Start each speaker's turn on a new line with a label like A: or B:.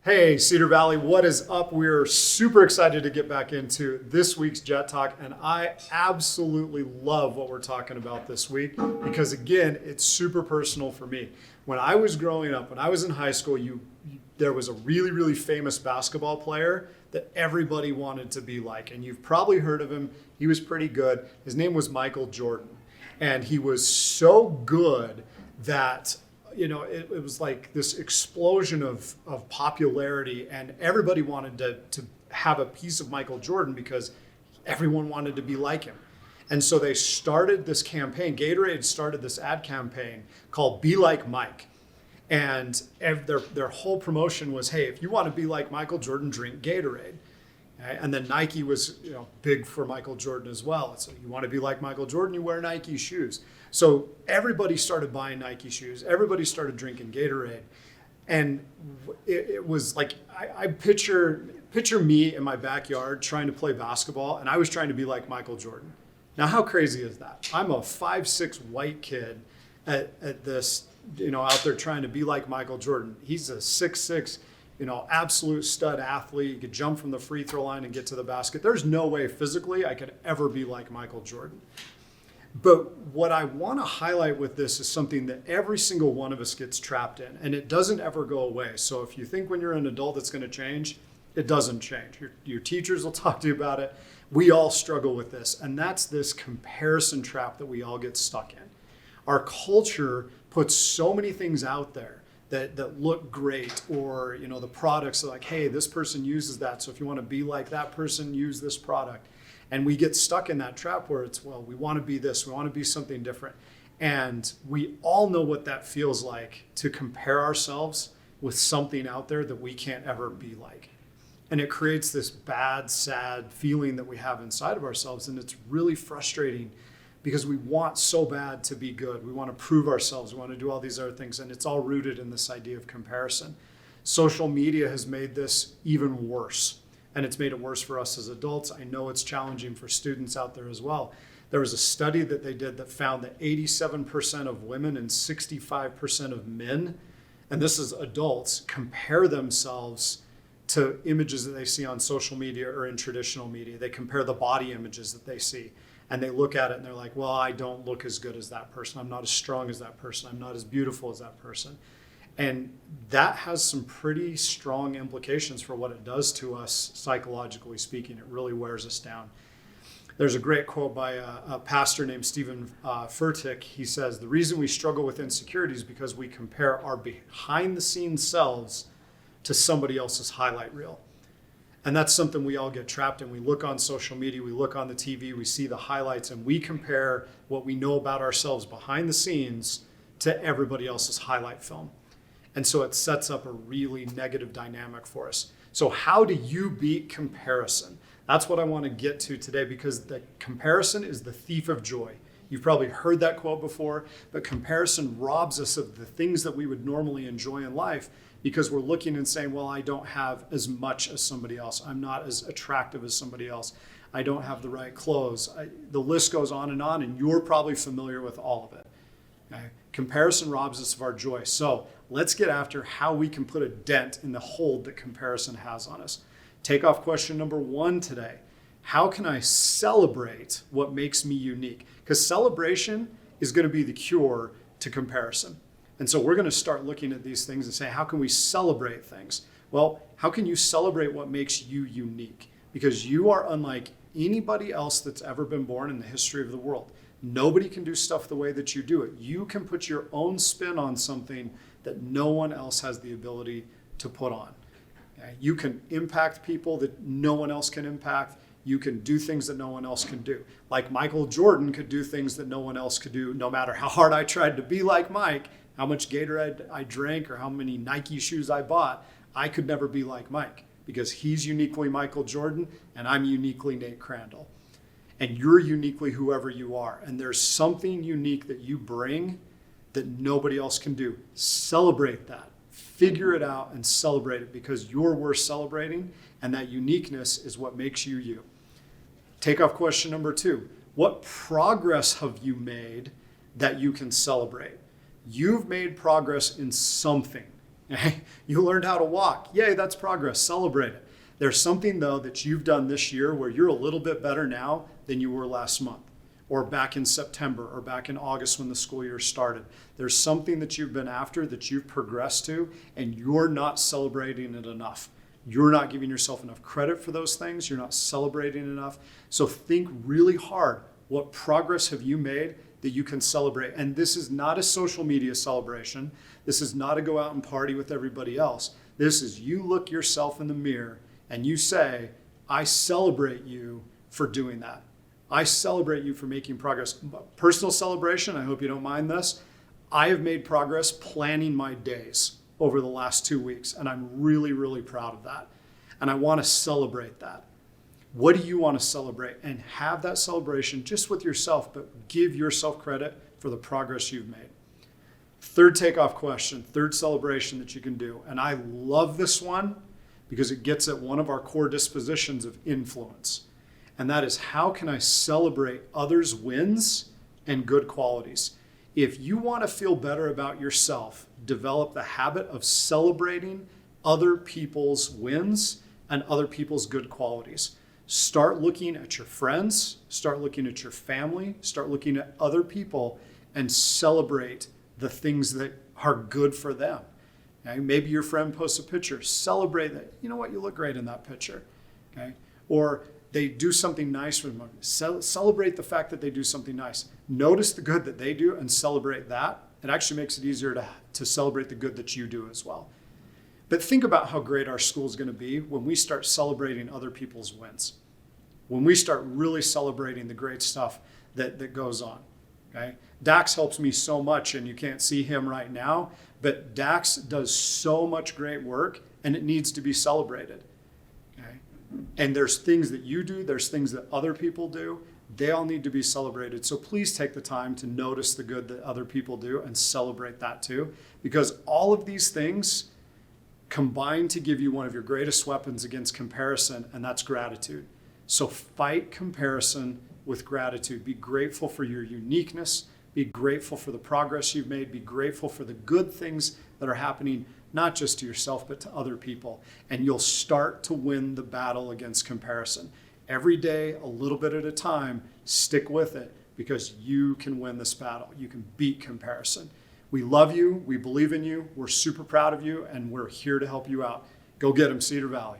A: Hey, Cedar Valley, what is up? We're super excited to get back into this week's Jet Talk, and I absolutely love what we're talking about this week because, again, it's super personal for me. When I was growing up, when I was in high school, there was a really, really famous basketball player that everybody wanted to be like, and you've probably heard of him. He was pretty good. His name was Michael Jordan, and he was so good that it was like this explosion of popularity, and everybody wanted to have a piece of Michael Jordan because everyone wanted to be like him. And so they started this campaign. Gatorade started this ad campaign called Be Like Mike. And their whole promotion was, hey, if you want to be like Michael Jordan, drink Gatorade. Okay? And then Nike was big for Michael Jordan as well. So you want to be like Michael Jordan, you wear Nike shoes. So everybody started buying Nike shoes. Everybody started drinking Gatorade. And it was like, I picture me in my backyard trying to play basketball, and I was trying to be like Michael Jordan. Now, how crazy is that? I'm a 5'6" white kid at this, out there trying to be like Michael Jordan. He's a 6'6", absolute stud athlete. He could jump from the free throw line and get to the basket. There's no way physically I could ever be like Michael Jordan. But what I want to highlight with this is something that every single one of us gets trapped in, and it doesn't ever go away. So if you think when you're an adult it's going to change, it doesn't change. Your teachers will talk to you about it. We all struggle with this, and that's this comparison trap that we all get stuck in. Our culture puts so many things out there that look great, or the products are like, hey, this person uses that, so if you want to be like that person, use this product. And we get stuck in that trap where it's, well, we want to be this, we want to be something different. And we all know what that feels like, to compare ourselves with something out there that we can't ever be like. And it creates this bad, sad feeling that we have inside of ourselves. And it's really frustrating because we want so bad to be good. We want to prove ourselves. We want to do all these other things. And it's all rooted in this idea of comparison. Social media has made this even worse. And it's made it worse for us as adults. I know it's challenging for students out there as well. There was a study that they did that found that 87% of women and 65% of men, and this is adults, compare themselves to images that they see on social media or in traditional media. They compare the body images that they see. And they look at it and they're like, well, I don't look as good as that person. I'm not as strong as that person. I'm not as beautiful as that person. And that has some pretty strong implications for what it does to us psychologically speaking. It really wears us down. There's a great quote by a pastor named Stephen Furtick. He says, the reason we struggle with insecurity is because we compare our behind-the-scenes selves to somebody else's highlight reel. And that's something we all get trapped in. We look on social media, we look on the TV, we see the highlights, and we compare what we know about ourselves behind the scenes to everybody else's highlight film. And so it sets up a really negative dynamic for us. So how do you beat comparison? That's what I want to get to today, because the comparison is the thief of joy. You've probably heard that quote before, but comparison robs us of the things that we would normally enjoy in life because we're looking and saying, well, I don't have as much as somebody else. I'm not as attractive as somebody else. I don't have the right clothes. The list goes on, and you're probably familiar with all of it. Okay? Comparison robs us of our joy. So let's get after how we can put a dent in the hold that comparison has on us. Take off question number 1 today. How can I celebrate what makes me unique? Because celebration is going to be the cure to comparison. And so we're going to start looking at these things and say, how can we celebrate things? Well, how can you celebrate what makes you unique? Because you are unlike anybody else that's ever been born in the history of the world. Nobody can do stuff the way that you do it. You can put your own spin on something that no one else has the ability to put on. Okay? You can impact people that no one else can impact. You can do things that no one else can do. Like Michael Jordan could do things that no one else could do, no matter how hard I tried to be like Mike, how much Gatorade I drank, or how many Nike shoes I bought. I could never be like Mike because he's uniquely Michael Jordan and I'm uniquely Nate Crandall. And you're uniquely whoever you are. And there's something unique that you bring that nobody else can do. Celebrate that. Figure it out and celebrate it, because you're worth celebrating, and that uniqueness is what makes you you. Take off question number 2. What progress have you made that you can celebrate? You've made progress in something. Okay? You learned how to walk. Yay, that's progress. Celebrate it. There's something, though, that you've done this year where you're a little bit better now than you were last month, or back in September, or back in August when the school year started. There's something that you've been after, that you've progressed to, and you're not celebrating it enough. You're not giving yourself enough credit for those things. You're not celebrating enough. So think really hard. What progress have you made that you can celebrate? And this is not a social media celebration. This is not a go out and party with everybody else. This is you look yourself in the mirror and you say, I celebrate you for doing that. I celebrate you for making progress. Personal celebration, I hope you don't mind this. I have made progress planning my days over the last 2 weeks, and I'm really, really proud of that. And I want to celebrate that. What do you want to celebrate? And have that celebration just with yourself, but give yourself credit for the progress you've made. Third takeoff question, third celebration that you can do. And I love this one because it gets at one of our core dispositions of influence. And that is, how can I celebrate others' wins and good qualities? If you want to feel better about yourself, develop the habit of celebrating other people's wins and other people's good qualities. Start looking at your friends, start looking at your family, start looking at other people and celebrate the things that are good for them. Okay? Maybe your friend posts a picture, celebrate that. You know what, you look great in that picture. Okay? Or they do something nice for them. Celebrate the fact that they do something nice. Notice the good that they do and celebrate that. It actually makes it easier to celebrate the good that you do as well. But think about how great our school is going to be when we start celebrating other people's wins. When we start really celebrating the great stuff that goes on. Okay? Dax helps me so much, and you can't see him right now, but Dax does so much great work, and it needs to be celebrated. Okay? And there's things that you do, there's things that other people do. They all need to be celebrated. So please take the time to notice the good that other people do and celebrate that too, because all of these things combine to give you one of your greatest weapons against comparison, and that's gratitude. So fight comparison with gratitude. Be grateful for your uniqueness. Be grateful for the progress you've made. Be grateful for the good things that are happening, not just to yourself, but to other people. And you'll start to win the battle against comparison. Every day, a little bit at a time, stick with it, because you can win this battle. You can beat comparison. We love you. We believe in you. We're super proud of you, and we're here to help you out. Go get them, Cedar Valley.